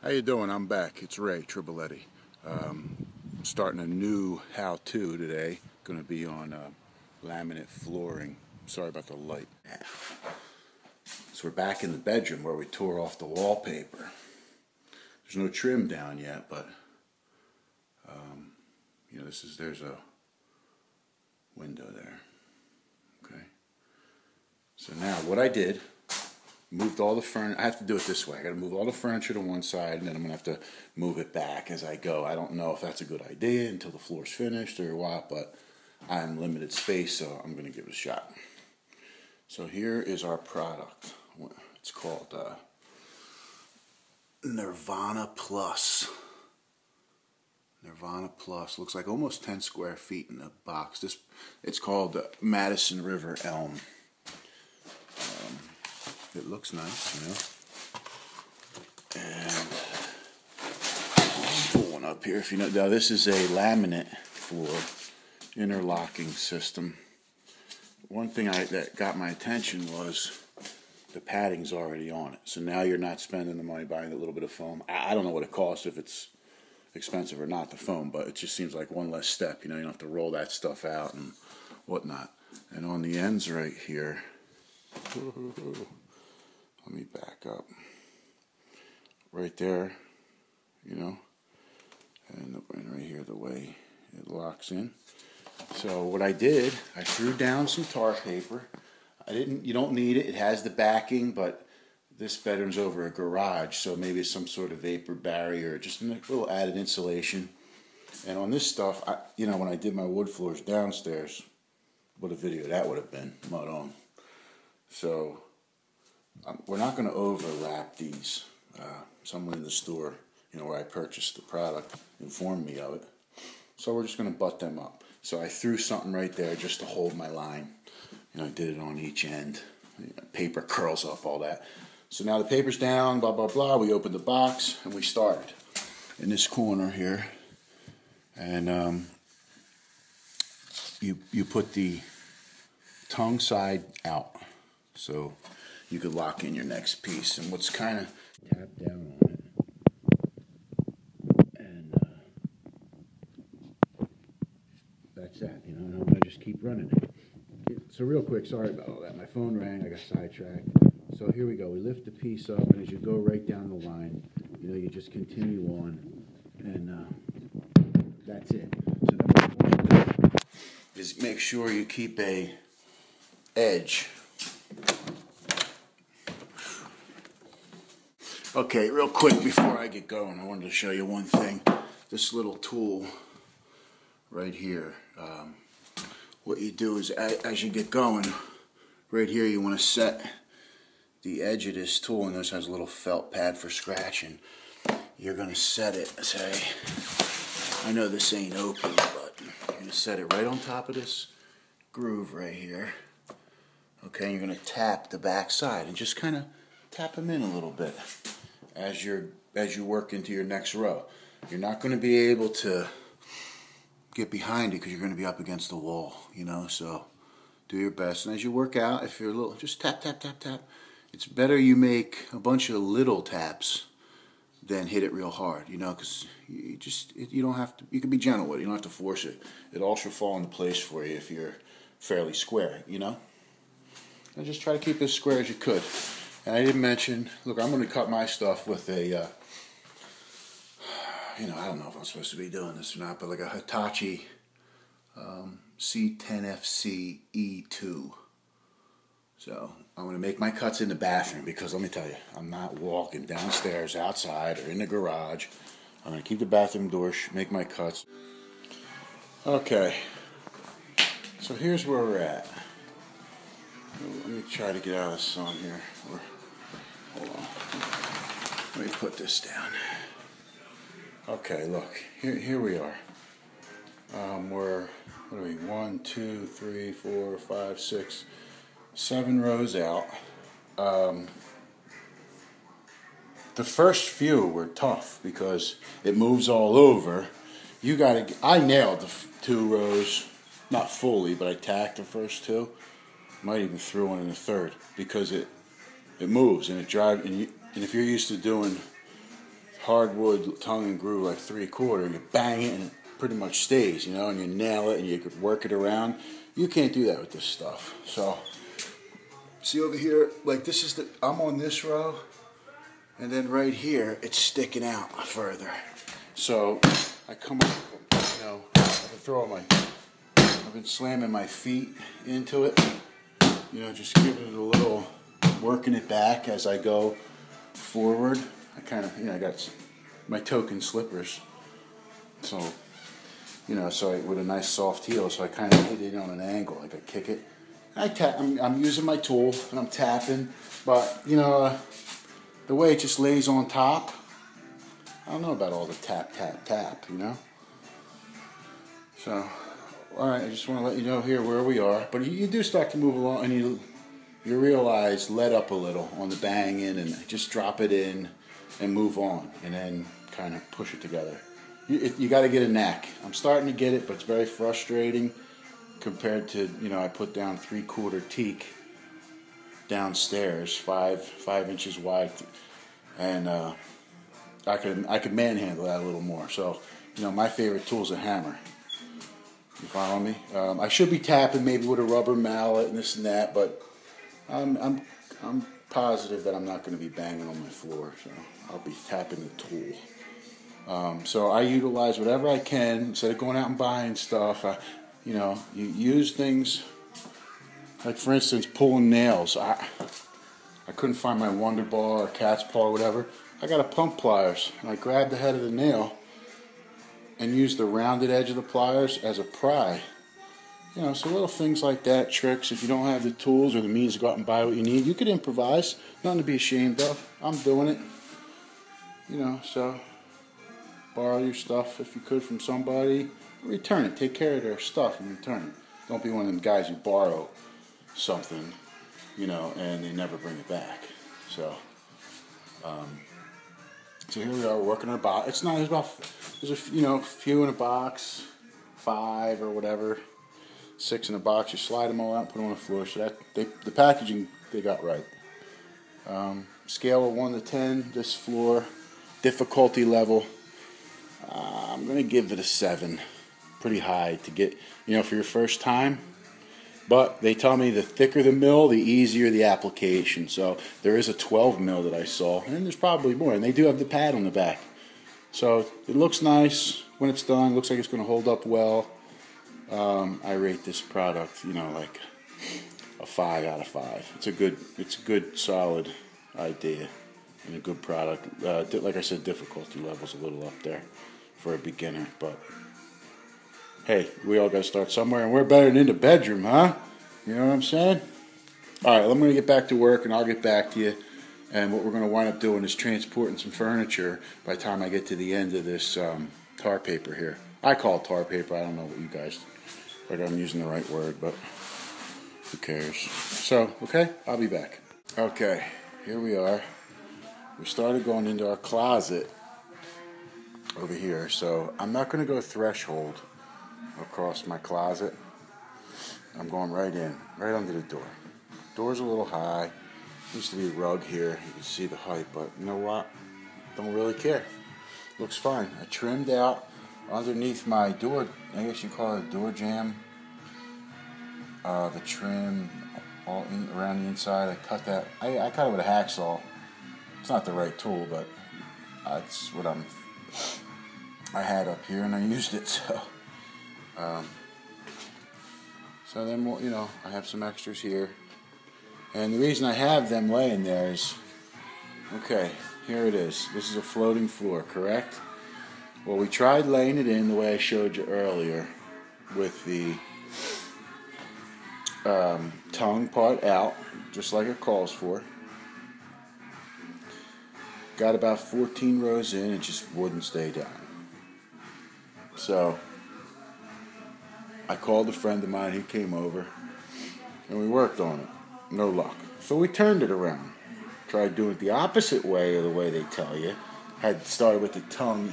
How you doing? I'm back. It's Ray Triboletti. Starting a new how-to today. Going to be on laminate flooring. Sorry about the light. So we're back in the bedroom where we tore off the wallpaper. There's no trim down yet, but you know, there's a window there. Okay. So now what I did, moved all the furniture. I have to do it this way. I got to move all the furniture to one side, and then I'm gonna have to move it back as I go. I don't know if that's a good idea until the floor's finished or what, but I'm limited space, so I'm gonna give it a shot. So here is our product. It's called Nirvana Plus. Nirvana Plus. Looks like almost 10 square feet in the box. It's called Madison River Elm. It looks nice, you know. And pull one up here if you know. Now this is a laminate floor interlocking system. One thing that got my attention was the padding's already on it. So now you're not spending the money buying a little bit of foam. I don't know what it costs, if it's expensive or not, the foam, but it just seems like one less step. You know, you don't have to roll that stuff out and whatnot. And on the ends right here, let me back up. Right there, you know, and right here the way it locks in. So what I did, I threw down some tar paper. You don't need it. It has the backing, but this bedroom's over a garage, so maybe it's some sort of vapor barrier, just a little added insulation. And on this stuff, you know, when I did my wood floors downstairs, what a video that would have been, mud on. So we're not going to overlap these. Someone in the store, you know, where I purchased the product, informed me of it. So we're just going to butt them up. So I threw something right there just to hold my line. You know, I did it on each end. Paper curls up, all that. So now the paper's down, blah, blah, blah. We opened the box and we started in this corner here. And you put the tongue side out. So you could lock in your next piece. And what's kind of tap down on it. And that's that. You know, and I'm going to just keep running it. So real quick, sorry about all that. My phone rang, I got sidetracked. So here we go. We lift the piece up, and as you go right down the line, you know, you just continue on, and that's it. So then what you want to do is make sure you keep a edge. Okay, real quick before I get going, I wanted to show you one thing. This little tool right here. What you do is, as you get going, right here you want to set the edge of this tool, and this has a little felt pad for scratching. You're going to set it, say, I know this ain't open, but you're going to set it right on top of this groove right here. Okay, and you're going to tap the back side and just kind of tap them in a little bit as you work into your next row. You're not going to be able to get behind it because you're going to be up against the wall, you know, so do your best. And as you work out, if you're a little, just tap, tap, tap, tap. It's better you make a bunch of little taps than hit it real hard, you know, because you don't have to, you can be gentle with it, you don't have to force it. It all should fall into place for you if you're fairly square, you know. And just try to keep it as square as you could. And I didn't mention, look, I'm going to cut my stuff with a, you know, I don't know if I'm supposed to be doing this or not, but like a Hitachi C10FC E2. So I'm going to make my cuts in the bathroom because let me tell you, I'm not walking downstairs, outside, or in the garage. I'm going to keep the bathroom door, make my cuts. Okay, so here's where we're at. Let me try to get out of the sun here. Hold on. Let me put this down. Okay, look, here we are. We're, what are we, 1, 2, 3, 4, 5, 6, 7 rows out. The first few were tough because it moves all over. I nailed the 2 rows, not fully, but I tacked the first 2. Might even throw one in the third because it moves and it drives. And if you're used to doing hardwood tongue and groove like 3/4, you bang it and it pretty much stays, you know, and you nail it and you could work it around. You can't do that with this stuff. So, see over here, like this is I'm on this row, and then right here, it's sticking out further. So, I come up, you know, I've been slamming my feet into it, you know, just giving it a little, working it back as I go forward. I kind of, you know, I got my token slippers, so, you know, with a nice soft heel, so I kind of hit it on an angle, like I kick it. I'm using my tool and I'm tapping, but you know, the way it just lays on top, I don't know about all the tap, tap, tap, you know. So, all right, I just want to let you know here where we are, but you do start to move along, and you realize let up a little on the bang in, and just drop it in and move on, and then kind of push it together. You got to get a knack. I'm starting to get it, but it's very frustrating compared to, you know, I put down 3/4 teak downstairs, 5 inches wide, and I could manhandle that a little more. So, you know, my favorite tool is a hammer. You follow me? I should be tapping maybe with a rubber mallet and this and that, but I'm positive that I'm not going to be banging on my floor, so I'll be tapping the tool. So I utilize whatever I can instead of going out and buying stuff. You know, you use things like, for instance, pulling nails. I couldn't find my Wonder Bar or cat's paw or whatever. I got a pump pliers, and I grabbed the head of the nail and used the rounded edge of the pliers as a pry. You know, so little things like that, tricks. If you don't have the tools or the means to go out and buy what you need, you could improvise. Nothing to be ashamed of. I'm doing it. You know, so borrow your stuff if you could from somebody. Return it. Take care of their stuff and return it. Don't be one of them guys who borrow something, you know, and they never bring it back. So, so here we are working our box. It's not, there's a few in a box, 5 or whatever, 6 in a box. You slide them all out and put them on the floor. So the packaging they got right. Scale of 1 to 10. This floor, difficulty level, I'm gonna give it a 7. Pretty high to get, you know, for your first time. But they tell me the thicker the mill, the easier the application. So there is a 12 mil that I saw, and there's probably more. And they do have the pad on the back. So it looks nice when it's done. Looks like it's going to hold up well. I rate this product, you know, like a 5 out of 5. It's a good, solid idea and a good product. Like I said, difficulty level's a little up there for a beginner, but hey, we all got to start somewhere, and we're better than in the bedroom, huh? You know what I'm saying? All right, I'm going to get back to work, and I'll get back to you. And what we're going to wind up doing is transporting some furniture by the time I get to the end of this tar paper here. I call it tar paper. I don't know what you guys, whether I'm using the right word, but who cares? So, okay, I'll be back. Okay, here we are. We started going into our closet over here, so I'm not going to go threshold across my closet. I'm going right in, right under the door. Door's a little high. Used to be a rug here. You can see the height, but you know what? Don't really care. Looks fine. I trimmed out underneath my door, I guess you call it a door jamb. The trim all around the inside. I cut that. I cut it with a hacksaw. It's not the right tool, but that's what I had up here, and I used it. So then, you know, I have some extras here. And the reason I have them laying there is, okay, here it is. This is a floating floor, correct? Well, we tried laying it in the way I showed you earlier with the tongue part out, just like it calls for. Got about 14 rows in, it just wouldn't stay down. So I called a friend of mine, he came over, and we worked on it. No luck. So we turned it around. Tried doing it the opposite way of the way they tell you. Had started with the tongue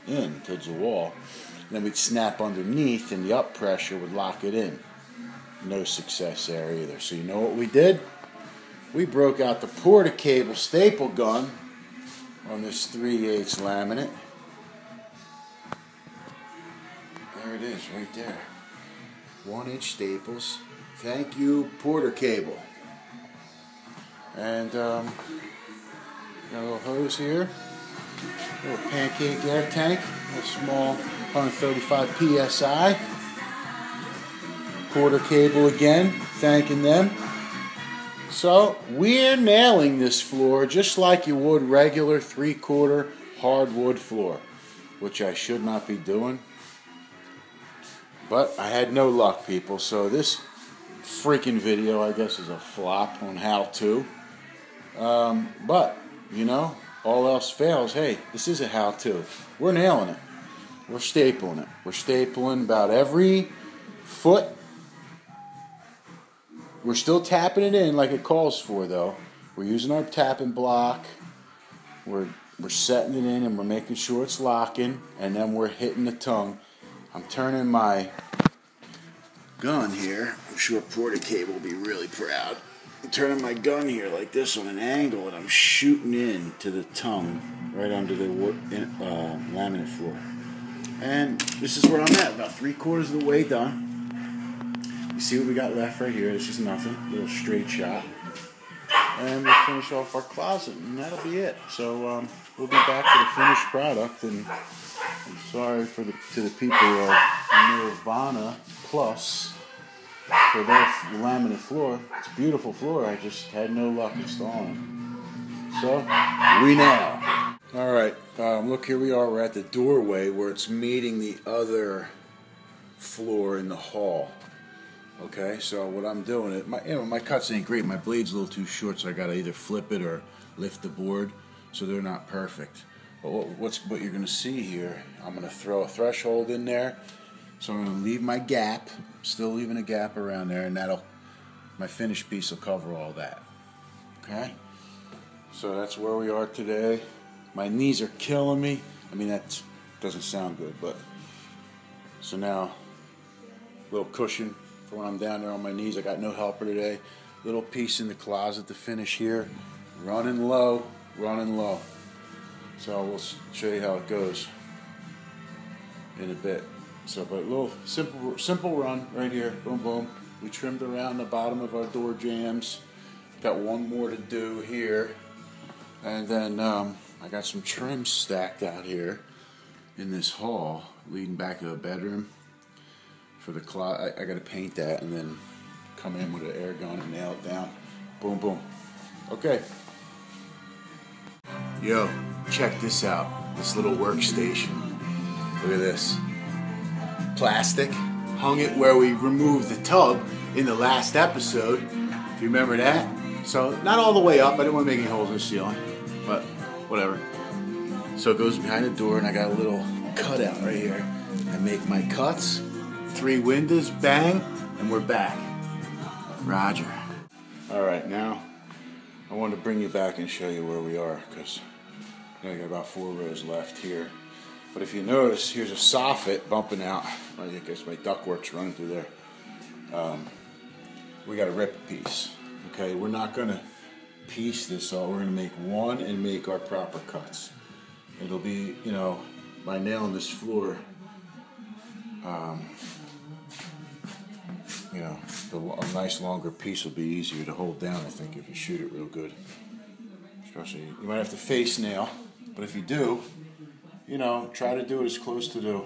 in towards the wall. And then we'd snap underneath, and the up pressure would lock it in. No success there either. So you know what we did? We broke out the Porta-Cable staple gun. on this 3/8 laminate. There it is, right there. 1-inch staples. Thank you, Porter cable. And got a little hose here. A little pancake air tank. A small 135 psi. Porter cable again. Thanking them. So we're nailing this floor just like you would regular 3/4 hardwood floor, which I should not be doing. But I had no luck, people. So this freaking video, I guess, is a flop on how to. But, you know, all else fails. Hey, this is a how to. We're nailing it. We're stapling it. We're stapling about every foot. We're still tapping it in like it calls for, though. We're using our tapping block. We're setting it in and we're making sure it's locking. And then we're hitting the tongue. I'm turning my gun here. I'm sure Porter cable will be really proud. I'm turning my gun here like this on an angle, and I'm shooting in to the tongue right under the laminate floor. And this is where I'm at, about 3/4 of the way done. You see what we got left right here? This is nothing, a little straight shot. And we'll finish off our closet, and that'll be it. So we'll be back to the finished product. And I'm sorry to the people of Nirvana Plus for their laminate floor. It's a beautiful floor. I just had no luck installing it. So we now. All right, look, here we are. We're at the doorway where it's meeting the other floor in the hall. Okay, so what I'm doing, my cuts ain't great. My blade's a little too short, so I got to either flip it or lift the board, so they're not perfect. But what you're going to see here, I'm going to throw a threshold in there. So I'm going to leave my gap, still leaving a gap around there, and my finished piece will cover all that. Okay? So that's where we are today. My knees are killing me. I mean, that doesn't sound good, but so now a little cushion for when I'm down there on my knees. I got no helper today. Little piece in the closet to finish here. Running low, running low. So we'll show you how it goes in a bit. So, but a little simple run right here. Boom, boom. We trimmed around the bottom of our door jambs. Got one more to do here, and then I got some trim stacked out here in this hall leading back to the bedroom. For the closet, I got to paint that and then come in with an air gun and nail it down. Boom, boom. Okay. Yo, check this out. This little workstation. Look at this. Plastic. Hung it where we removed the tub in the last episode, if you remember that. So, not all the way up. I didn't want to make any holes in the ceiling, but whatever. So it goes behind the door, and I got a little cutout right here. I make my cuts, 3 windows, bang, and we're back. Roger. All right, now I want to bring you back and show you where we are, because I got about 4 rows left here. But if you notice, here's a soffit bumping out. I guess my ductwork's running through there. We got to rip a piece. Okay, we're not going to piece this all. We're going to make one and make our proper cuts. It'll be, you know, by nailing this floor, you know, a nice longer piece will be easier to hold down, I think, if you shoot it real good. Especially, you might have to face nail, but if you do, you know, try to do it as close to the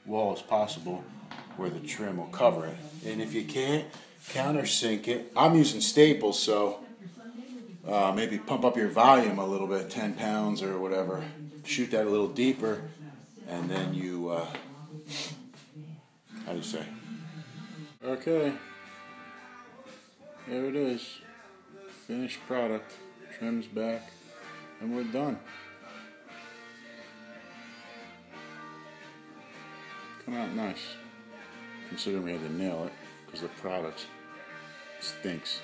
wall as possible where the trim will cover it. And if you can't, countersink it. I'm using staples, so maybe pump up your volume a little bit, 10 pounds or whatever. Shoot that a little deeper, and then you, how do you say? Okay, there it is. Finished product. Trim's back, and we're done. Come out nice, considering we had to nail it, because the product stinks.